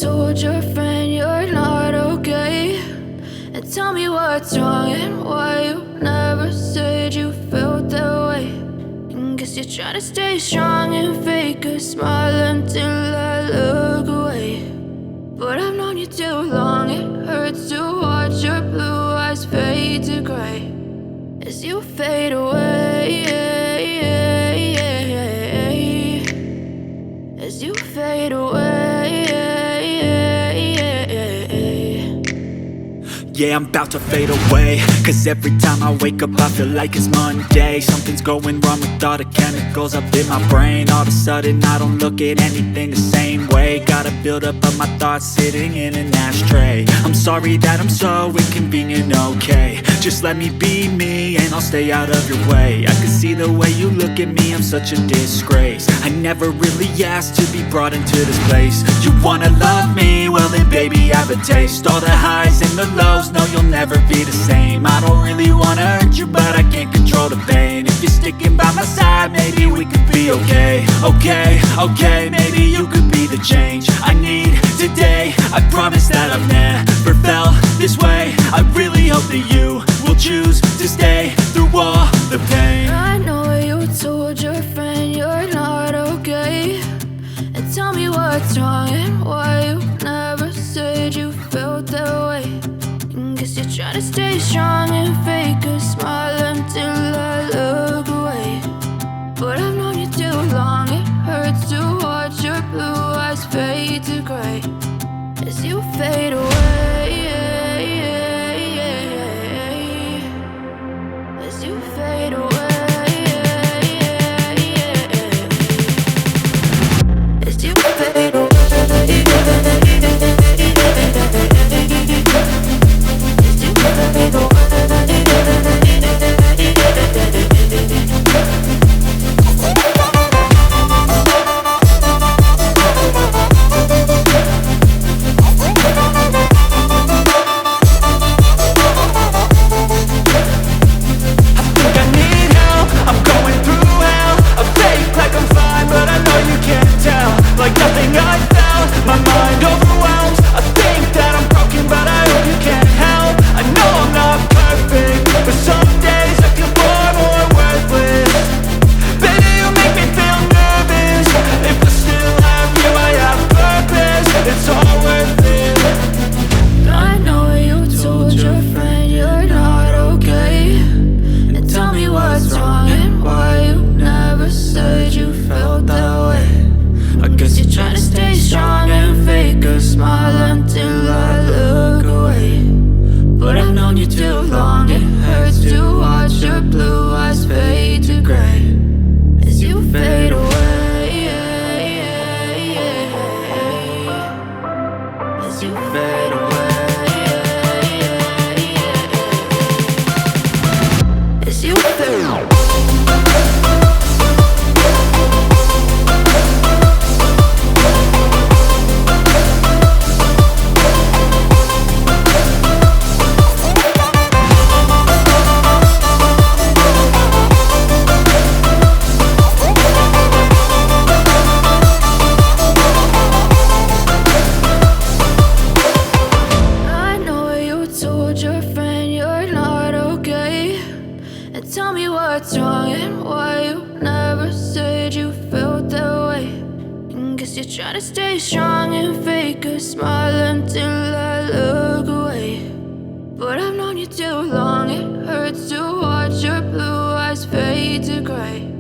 told your friend you're not okay? And tell me what's wrong and why you never said you felt that way. And guess you're trying to stay strong and fake a smile until I look away. But I've known you too long, it hurts to watch your blue eyes fade to gray as you fade away, as you fade away. Yeah, I'm about to fade away, cause every time I wake up I feel like it's Monday. Something's going wrong with all the chemicals up in my brain. All of a sudden I don't look at anything the same way. Gotta build up of my thoughts sitting in an ashtray. I'm sorry that I'm so inconvenient, okay? Just let me be me and I'll stay out of your way. I can see the way you look at me, I'm such a disgrace. I never really asked to be brought into this place. You wanna love me? Well then baby I have a taste. All the highs and the lows, no you'll never be the same. I don't really wanna hurt you but I can't control the pain. If you're sticking by my side maybe we could be okay. Okay, maybe you could be the change I need today. I promise that I've never felt this way. I really hope that you will choose to stay through all the pain. I know you told your friend you're not okay. And tell me what's wrong and why you never said you felt that way. And guess you're trying to stay strong and fake a smile until I look away. But I've known you too long, it hurts to watch your blue eyes fade to gray as you fade away, as you fade away, as you fade away. Like nothing I felt, my mind overwhelmed. I think that I'm broken but I hope you can't help. I know I'm not perfect, but some days I feel far more worthless. Baby, you make me feel nervous. If I still have you, I have purpose. It's all worth it. I know you told your friend you're not okay. And tell me what's wrong and why you never said you felt that way. I guess you're trying to stay strong and fake a smile until I look away. But I've known you too long, it hurts to watch your blue eyes fade to gray as you fade away, as you fade away, as you fade away. Your friend you're not okay. And tell me what's wrong and why you never said you felt that way. And guess you're trying to stay strong and fake a smile until I look away. But I've known you too long, it hurts to watch your blue eyes fade to gray